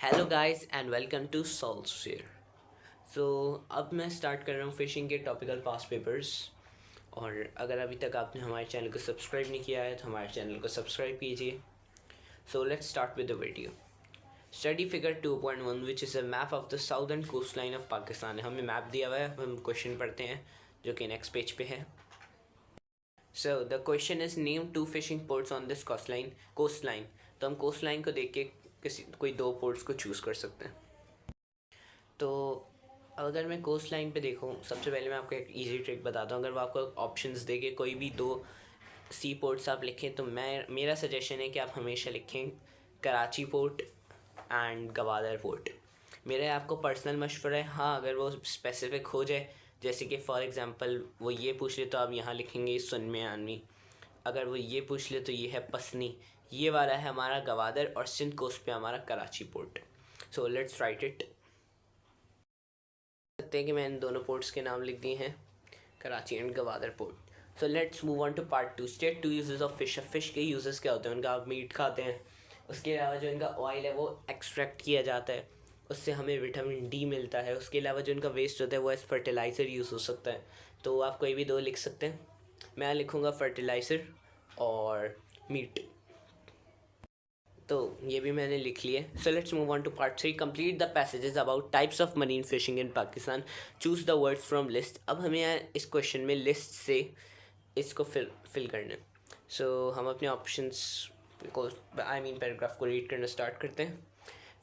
Hello guys and welcome to Solveshare. So अब मैं start कर रहा हूँ फिशिंग के टॉपिकल पास्ट पेपर्स। और अगर अभी तक आपने हमारे चैनल को सब्सक्राइब नहीं किया है तो हमारे चैनल को सब्सक्राइब कीजिए। So let's start with the video. Study figure 2.1 which is a map of the southern coast line of Pakistan. हमें मैप दिया हुआ है, हम क्वेश्चन पढ़ते हैं जो कि नेक्स्ट पेज पे है। So the question is name two fishing ports on this coast line. तो हम कोस्ट लाइन को देख के कोई दो पोर्ट्स को चूज़ कर सकते हैं। तो अगर मैं कोस्ट लाइन पे देखूँ, सबसे पहले मैं आपको एक इजी ट्रिक बताता हूँ। अगर वो आपको ऑप्शंस दे के कोई भी दो सी पोर्ट्स आप लिखें तो मेरा सजेशन है कि आप हमेशा लिखें Karachi port and Gwadar port. मेरा आपको पर्सनल मशवरा है। हाँ, अगर वो स्पेसिफिक हो जाए, जैसे कि फॉर एग्ज़ाम्पल वो ये पूछ ले तो आप यहाँ लिखेंगे सुनमियानी। अगर वो ये पूछ ले तो ये है पसनी। ये वाला है हमारा गवादर और सिंध कोस्ट पे हमारा Karachi port. So let's write it. सकते हैं कि मैंने दोनों पोर्ट्स के नाम लिख दिए हैं, Karachi and Gwadar port. So let's move on to part 2। State 2 uses of fish. Fish के यूजेस क्या होते हैं? उनका आप मीट खाते हैं, उसके अलावा जो इनका ऑयल है वो एक्सट्रैक्ट किया जाता है, उससे हमें विटामिन डी मिलता है। उसके अलावा जो इनका वेस्ट होता है वो एज फर्टिलाइज़र यूज़ हो सकता है। तो आप कोई भी दो लिख सकते हैं। मैं लिखूँगा फर्टिलाइज़र और मीट। तो ये भी मैंने लिख लिए। So let's move on to part 3। Complete the passages about types of marine fishing in Pakistan. Choose the words from list. अब हमें यहाँ इस क्वेश्चन में लिस्ट से इसको फिल करना है। सो हम अपने ऑप्शंस को पैराग्राफ को रीड करना स्टार्ट करते हैं।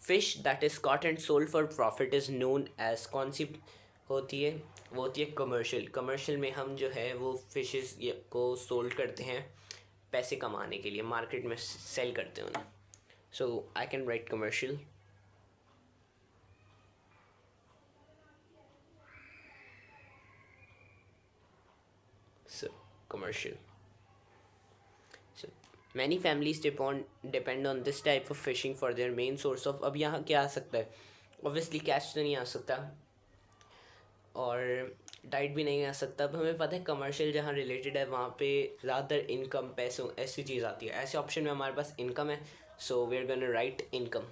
Fish that is caught and sold for profit is known as. कौन सी होती है? वो होती है कमर्शियल। कमर्शियल में हम जो है वो फिशेस को सोल्ड करते हैं पैसे कमाने के लिए, मार्केट में सेल करते हैं उन्हें। So I can write commercial. So commercial. So many families depend on this type of fishing for their main source of। अब यहाँ क्या आ सकता है? Obviously कैश तो नहीं आ सकता और डाइट भी नहीं आ सकता। अब हमें पता है कमर्शियल जहाँ रिलेटेड है वहाँ पे ज़्यादातर इनकम, पैसों, ऐसी चीज़ आती है। ऐसे ऑप्शन में हमारे पास इनकम है। So we are gonna write income.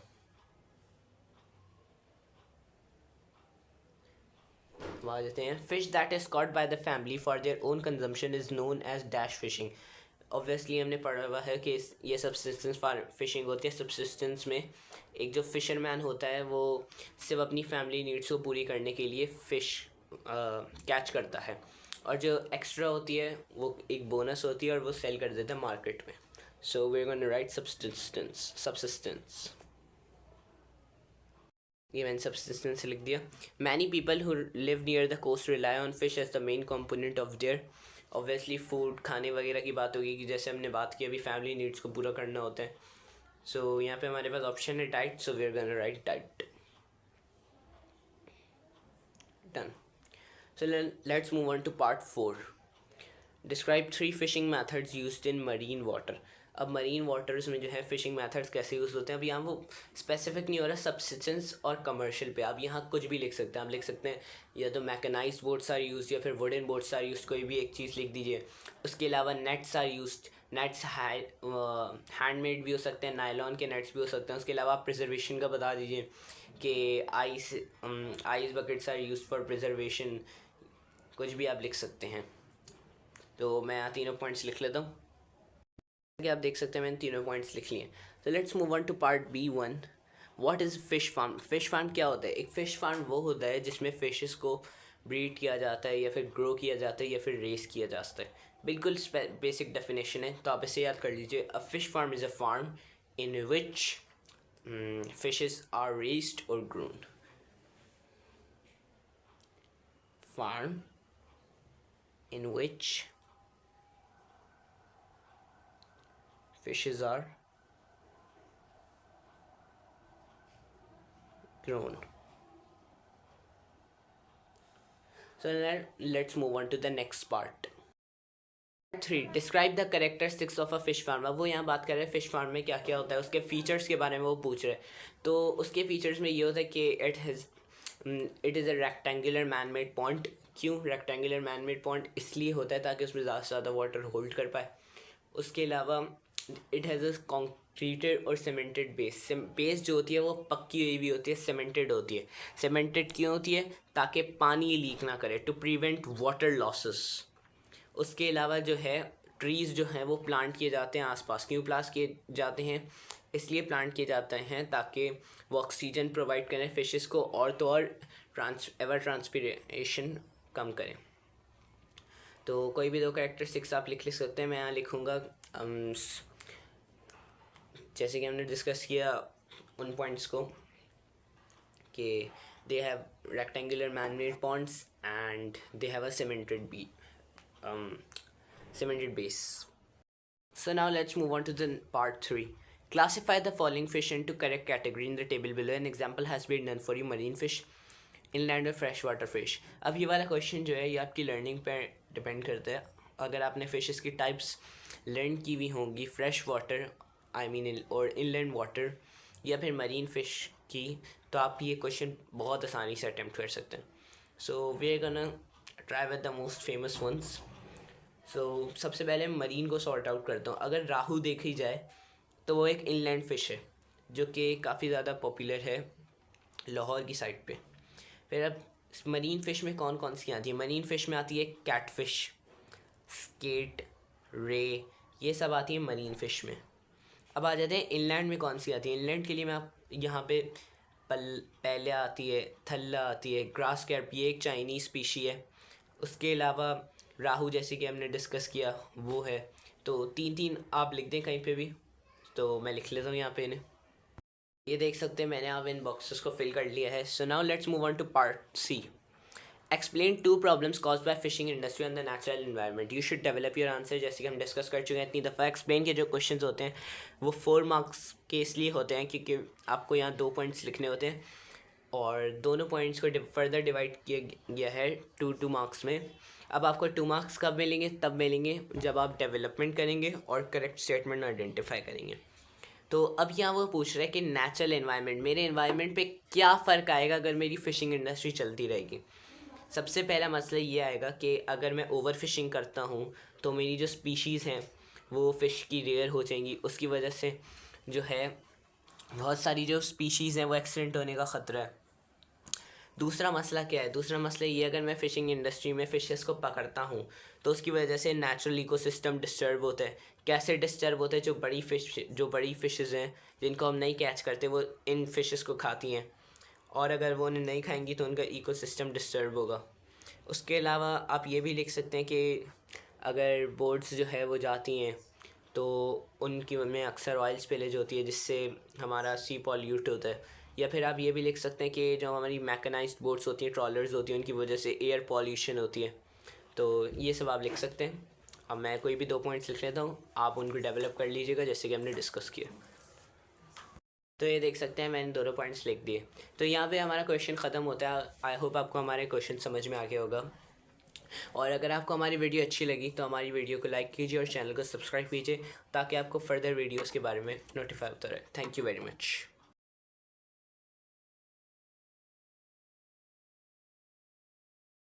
वहाँ देते हैं fish that is caught by the family for their own consumption is known as dash fishing. Obviously हमने पढ़ा हुआ है कि ये सब्सिस्टेंस फिशिंग होती है। सब्सिस्टेंस में एक जो फिशरमैन होता है वो सिर्फ अपनी फैमिली नीड्स को पूरी करने के लिए फ़िश कैच करता है, और जो एक्स्ट्रा होती है वो एक बोनस होती है और वो सेल कर देता है मार्केट में। So we are gonna write subsistence. ये मैंने सब्सिस्टेंस लिख दिया। Many people who live near the coast rely on fish as the main component of their. Obviously food, खाने वगैरह की बात होगी कि जैसे हमने बात की अभी फैमिली नीड्स को पूरा करना होता है। सो यहाँ पे हमारे पास ऑप्शन है diet. So we are gonna write diet. Done. So let's move on to part 4। Describe 3 fishing methods used in marine water. अब मरीन वाटर्स में जो है फ़िशिंग मेथड्स कैसे यूज़ होते हैं, अब यहाँ वो स्पेसिफिक नहीं हो रहा। सब्सिस्टेंस और कमर्शियल पे आप यहाँ कुछ भी लिख सकते हैं। आप लिख सकते हैं या तो मैकेनाइज्ड बोट्स आर यूज या फिर वुडन बोट्स आर यूज, कोई भी एक चीज़ लिख दीजिए। उसके अलावा nets are use. Nets handmade भी हो सकते हैं, नायलॉन के नेट्स भी हो सकते हैं। उसके अलावा आप प्रिजर्वेशन का बता दीजिए कि ice buckets are use for preservation. कुछ भी आप लिख सकते हैं। तो मैं यहाँ तीनों पॉइंट्स लिख लेता हूँ कि आप देख सकते हैं मैंने तीनों पॉइंट्स लिख लिए। तो let's move on to part B1। What is fish farm? Fish farm क्या होता है? एक फ़िश फार्म वो होता है जिसमें फ़िशेस को ब्रीड किया जाता है या फिर ग्रो किया जाता है या फिर रेस किया जाता है। बिल्कुल बेसिक डेफिनेशन है, तो आप इसे याद कर लीजिए। A fish farm is a farm in which fishes are raised और grown. Farm in which fishes are grown. So let's move on to the next part. 3. Describe the characteristics of a fish farm। अब वो यहाँ बात कर रहे हैं fish farm में क्या क्या होता है, उसके फीचर्स के बारे में वो पूछ रहे हैं। तो उसके फीचर्स में ये होता है कि it is a rectangular man made pond. क्यों रेक्टेंगुलर मैन मेड पॉन्ड? इसलिए होता है ताकि उसमें ज़्यादा से ज़्यादा वाटर होल्ड कर पाए। उसके अलावा इट हैज़ अ ट्रीटेड और सीमेंटेड बेस। बेस जो होती है वो पक्की हुई भी होती है, सीमेंटेड होती है। सीमेंटेड क्यों होती है? ताकि पानी लीक ना करे, टू प्रिवेंट वाटर लॉसेस। उसके अलावा जो है ट्रीज़ जो हैं वो प्लांट किए जाते हैं आसपास। क्यों प्लांट किए जाते हैं? इसलिए प्लांट किए जाते हैं ताकि वो ऑक्सीजन प्रोवाइड करें फिशेस को, और तो और ट्रांसपीरेशन कम करें। तो कोई भी दो कैरेक्टरिस्टिक्स आप लिख सकते हैं। मैं यहाँ लिखूँगा जैसे कि हमने डिस्कस किया उन पॉइंट्स को कि they have rectangular man made Pond's and they have a cemented base. So now let's move on to the part 3. Classify the following fish into correct category in the table below. An example has been done for you: marine fish, inland और fresh water fish. अब ये वाला question जो है ये आपकी learning पे depend करता है। अगर आपने फिशेस की टाइप्स लर्न की हुई होंगी फ्रेश वाटर और इनलैंड वाटर या फिर मरीन फ़िश की, तो आप ये क्वेश्चन बहुत आसानी से अटैम्प्ट कर सकते हैं। So we are gonna try with the most famous ones. So सबसे पहले मरीन को सॉर्ट आउट करता हूँ। अगर राहू देखी जाए तो वो एक इनलैंड फ़िश है जो कि काफ़ी ज़्यादा पॉपुलर है लाहौर की साइड पे। फिर अब मरीन फ़िश में कौन कौन सी आती है? मरीन फ़िश में आती है कैटफ़िश, स्केट, रे, ये सब आती है मरीन फ़िश में। अब आ जाते हैं इनलैंड में कौन सी आती है। इनलैंड के लिए मैं आप यहाँ पे पहले आती है थल्ला, आती है ग्रास कैर्प, ये एक चाइनीज़ स्पीशी है। उसके अलावा राहू जैसे कि हमने डिस्कस किया वो है। तो तीन आप लिख दें कहीं पे भी, तो मैं लिख लेता हूँ यहाँ पे इन्हें। ये देख सकते हैं मैंने अब इन बॉक्सेस को फिल कर लिया है। So now let's move on to part C. Explain 2 problems caused by fishing industry and the natural environment. You should develop your answer. जैसे कि हम डिस्कस कर चुके हैं इतनी दफ़ा, एक्सप्लेन के जो क्वेश्चंस होते हैं वो 4 मार्क्स के इसलिए होते हैं क्योंकि आपको यहाँ 2 पॉइंट्स लिखने होते हैं और दोनों पॉइंट्स को फर्दर डिवाइड किया गया है 2 मार्क्स में। अब आपको 2 मार्क्स कब मिलेंगे? तब मिलेंगे जब आप डेवलपमेंट करेंगे और करेक्ट स्टेटमेंट आइडेंटिफाई करेंगे। तो अब यहाँ वो पूछ रहा है कि नेचुरल एनवायरनमेंट, मेरे एनवायरनमेंट पे क्या फ़र्क आएगा अगर मेरी फ़िशिंग इंडस्ट्री चलती रहेगी। सबसे पहला मसला ये आएगा कि अगर मैं ओवर फिशिंग करता हूँ तो मेरी जो स्पीशीज़ हैं वो फ़िश की रेयर हो जाएंगी। उसकी वजह से जो है बहुत सारी जो स्पीशीज़ हैं वो एक्सीडेंट होने का ख़तरा है। दूसरा मसला क्या है? दूसरा मसला ये, अगर मैं फ़िशिंग इंडस्ट्री में फ़िशेस को पकड़ता हूँ तो उसकी वजह से नेचुरल इकोसिस्टम डिस्टर्ब होता है। कैसे डिस्टर्ब होता है? जो बड़ी फ़िशेस हैं जिनको हम नहीं कैच करते वो इन फ़िशेस को खाती हैं, और अगर वो उन्हें नहीं खाएंगी तो उनका इकोसिस्टम डिस्टर्ब होगा। उसके अलावा आप ये भी लिख सकते हैं कि अगर बोट्स जो है वो जाती हैं तो उनकी उनमें अक्सर ऑयल स्पिलेज होती है जिससे हमारा सी पॉल्यूट होता है। या फिर आप ये भी लिख सकते हैं कि जो हमारी मैकेनाइज्ड बोट्स होती हैं, ट्रॉलर्स होती हैं, उनकी वजह से एयर पॉल्यूशन होती है। तो ये सब आप लिख सकते हैं। अब मैं कोई भी 2 पॉइंट्स लिख लेता हूँ, आप उनको डेवलप कर लीजिएगा जैसे कि हमने डिस्कस किया। तो ये देख सकते हैं मैंने दोनों पॉइंट्स लिख दिए। तो यहाँ पे हमारा क्वेश्चन ख़त्म होता है। आई होप आपको हमारे क्वेश्चन समझ में आ गया होगा, और अगर आपको हमारी वीडियो अच्छी लगी तो हमारी वीडियो को लाइक कीजिए और चैनल को सब्सक्राइब कीजिए ताकि आपको फर्दर वीडियोस के बारे में नोटिफाई होता रहे। Thank you very much.